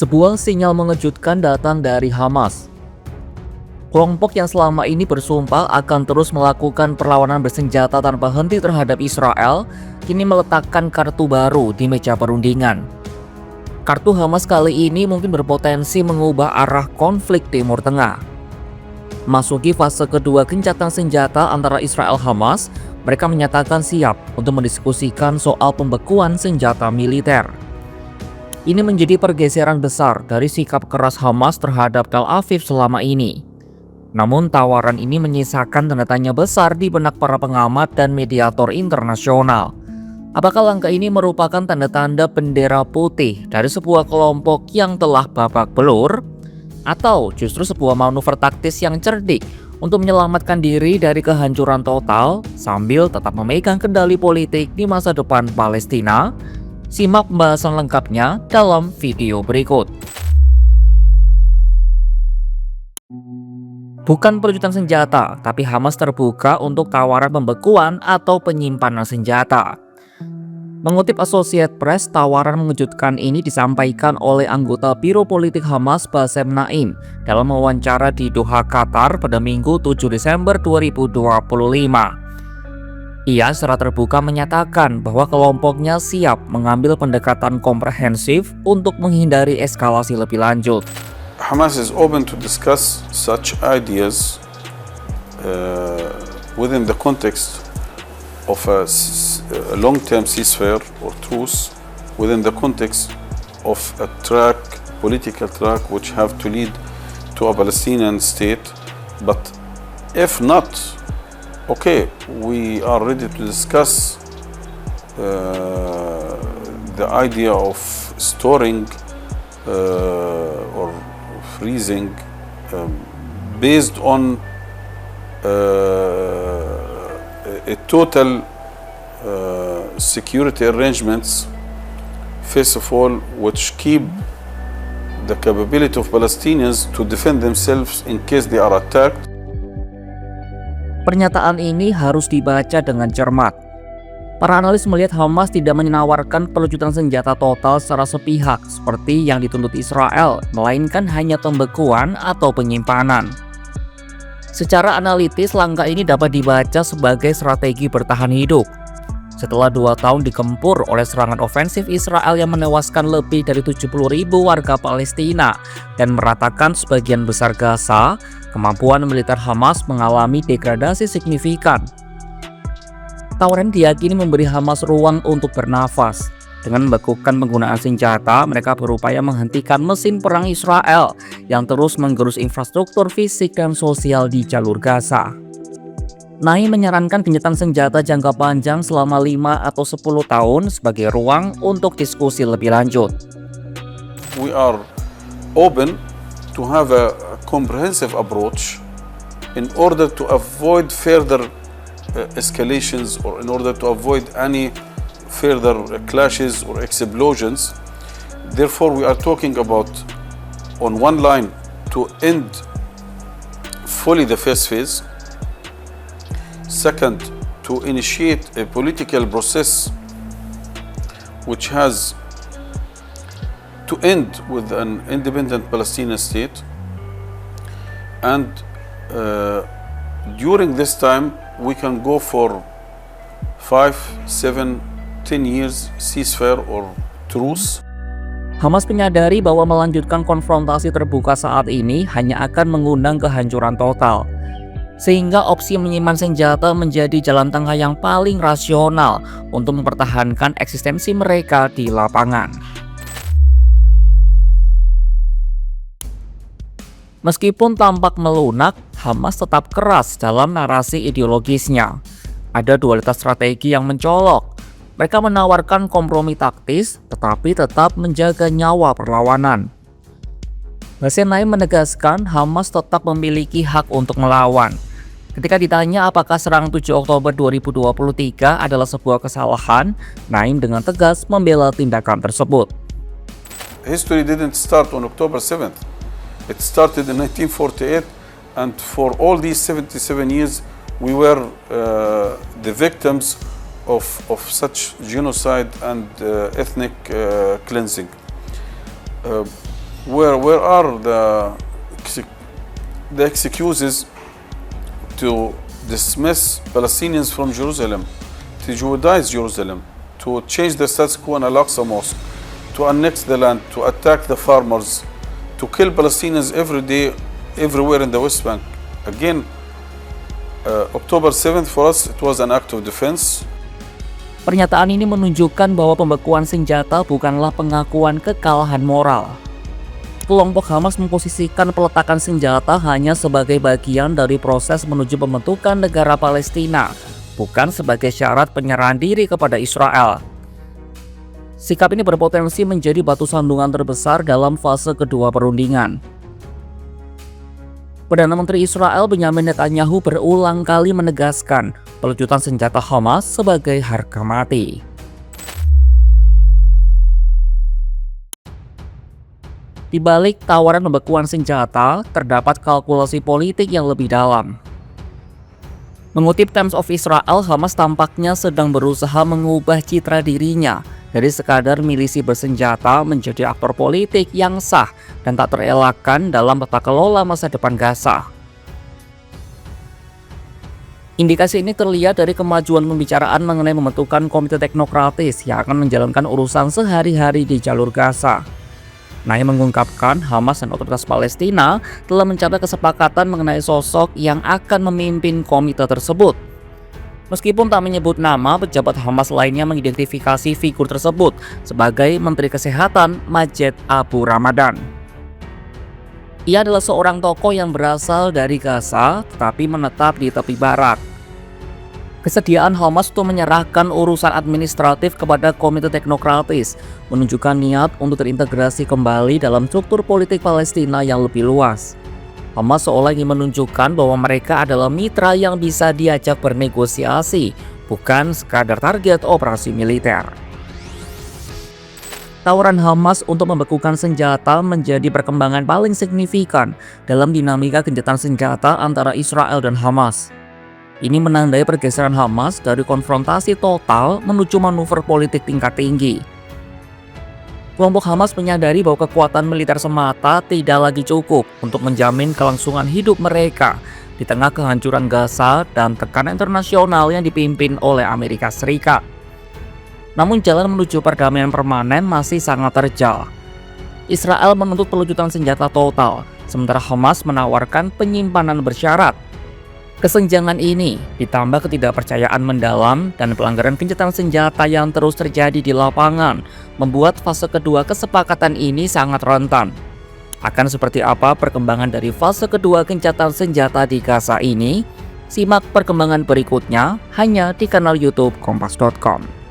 Sebuah sinyal mengejutkan datang dari Hamas. Kelompok yang selama ini bersumpah akan terus melakukan perlawanan bersenjata tanpa henti terhadap Israel, kini meletakkan kartu baru di meja perundingan. Kartu Hamas kali ini mungkin berpotensi mengubah arah konflik Timur Tengah. Masuki fase kedua gencatan senjata antara Israel Hamas, mereka menyatakan siap untuk mendiskusikan soal pembekuan senjata militer. Ini menjadi pergeseran besar dari sikap keras Hamas terhadap Tel Aviv selama ini. Namun tawaran ini menyisakan tanda tanya besar di benak para pengamat dan mediator internasional. Apakah langkah ini merupakan tanda-tanda bendera putih dari sebuah kelompok yang telah babak belur? Atau justru sebuah manuver taktis yang cerdik untuk menyelamatkan diri dari kehancuran total sambil tetap memegang kendali politik di masa depan Palestina? Simak pembahasan lengkapnya dalam video berikut. Bukan perebutan senjata, tapi Hamas terbuka untuk tawaran pembekuan atau penyimpanan senjata. Mengutip Associated Press, tawaran mengejutkan ini disampaikan oleh anggota Biro Politik Hamas Bassem Naim dalam wawancara di Doha, Qatar pada Minggu 7 Desember 2025. Ia secara terbuka menyatakan bahwa kelompoknya siap mengambil pendekatan komprehensif untuk menghindari eskalasi lebih lanjut. Hamas is open to discuss such ideas within the context of a long-term ceasefire or truce, within the context of a political track which have to lead to a Palestinian state. But if not, okay, we are ready to discuss the idea of storing or freezing based on a total security arrangements, first of all, which keep the capability of Palestinians to defend themselves in case they are attacked. Pernyataan ini harus dibaca dengan cermat. Para analis melihat Hamas tidak menawarkan pelucutan senjata total secara sepihak seperti yang dituntut Israel, melainkan hanya pembekuan atau penyimpanan. Secara analitis, langkah ini dapat dibaca sebagai strategi bertahan hidup. Setelah 2 tahun dikempur oleh serangan ofensif Israel yang menewaskan lebih dari 70.000 warga Palestina dan meratakan sebagian besar Gaza, kemampuan militer Hamas mengalami degradasi signifikan. Tawaran diyakini memberi Hamas ruang untuk bernafas. Dengan membekukan penggunaan senjata, mereka berupaya menghentikan mesin perang Israel yang terus menggerus infrastruktur fisik dan sosial di jalur Gaza. Naim menyarankan gencatan senjata jangka panjang selama 5 atau 10 tahun sebagai ruang untuk diskusi lebih lanjut. We are open to have a comprehensive approach in order to avoid further escalations or in order to avoid any further clashes or explosions. Therefore, we are talking about, on one line, to end fully the first phase. Second, to initiate a political process which has to end with an independent Palestinian state. And during this time, we can go for 5, 7, 10 years ceasefire or truce. Hamas menyadari bahwa melanjutkan konfrontasi terbuka saat ini hanya akan mengundang kehancuran total. Sehingga opsi menyimpan senjata menjadi jalan tengah yang paling rasional untuk mempertahankan eksistensi mereka di lapangan. Meskipun tampak melunak, Hamas tetap keras dalam narasi ideologisnya. Ada dualitas strategi yang mencolok. Mereka menawarkan kompromi taktis, tetapi tetap menjaga nyawa perlawanan. Bassem Naim menegaskan Hamas tetap memiliki hak untuk melawan. Ketika ditanya apakah serangan 7 Oktober 2023 adalah sebuah kesalahan, Naim dengan tegas membela tindakan tersebut. History didn't start on October 7th. It started in 1948, and for all these 77 years, we were the victims of such genocide and ethnic cleansing. where are the excuses to dismiss Palestinians from Jerusalem, to Judaize Jerusalem, to change the status quo in Al-Aqsa Mosque, to annex the land, to attack the farmers, to kill Palestinians every day, everywhere in the West Bank. Again, October 7th for us, it was an act of defense. Pernyataan ini menunjukkan bahwa pembekuan senjata bukanlah pengakuan kekalahan moral. Kelompok Hamas memposisikan peletakan senjata hanya sebagai bagian dari proses menuju pembentukan negara Palestina, bukan sebagai syarat penyerahan diri kepada Israel. Sikap ini berpotensi menjadi batu sandungan terbesar dalam fase kedua perundingan. Perdana Menteri Israel Benyamin Netanyahu berulang kali menegaskan pelucutan senjata Hamas sebagai harga mati. Di balik tawaran pembekuan senjata, terdapat kalkulasi politik yang lebih dalam. Mengutip Times of Israel, Hamas tampaknya sedang berusaha mengubah citra dirinya dari sekadar milisi bersenjata menjadi aktor politik yang sah dan tak terelakkan dalam tata kelola masa depan Gaza. Indikasi ini terlihat dari kemajuan pembicaraan mengenai pembentukan komite teknokratis yang akan menjalankan urusan sehari-hari di jalur Gaza. Naim mengungkapkan Hamas dan otoritas Palestina telah mencapai kesepakatan mengenai sosok yang akan memimpin komite tersebut. Meskipun tak menyebut nama, pejabat Hamas lainnya mengidentifikasi figur tersebut sebagai Menteri Kesehatan Majed Abu Ramadan. Ia adalah seorang tokoh yang berasal dari Gaza tetapi menetap di tepi barat. Kesediaan Hamas untuk menyerahkan urusan administratif kepada komite teknokratis menunjukkan niat untuk terintegrasi kembali dalam struktur politik Palestina yang lebih luas. Hamas seolah ingin menunjukkan bahwa mereka adalah mitra yang bisa diajak bernegosiasi, bukan sekadar target operasi militer. Tawaran Hamas untuk membekukan senjata menjadi perkembangan paling signifikan dalam dinamika gencatan senjata antara Israel dan Hamas. Ini menandai pergeseran Hamas dari konfrontasi total menuju manuver politik tingkat tinggi. Kelompok Hamas menyadari bahwa kekuatan militer semata tidak lagi cukup untuk menjamin kelangsungan hidup mereka di tengah kehancuran Gaza dan tekanan internasional yang dipimpin oleh Amerika Serikat. Namun jalan menuju perdamaian permanen masih sangat terjal. Israel menuntut pelucutan senjata total, sementara Hamas menawarkan penyimpanan bersyarat. Kesenjangan ini ditambah ketidakpercayaan mendalam dan pelanggaran gencatan senjata yang terus terjadi di lapangan membuat fase kedua kesepakatan ini sangat rentan. Akan seperti apa perkembangan dari fase kedua gencatan senjata di Gaza ini? Simak perkembangan berikutnya hanya di kanal YouTube Kompas.com.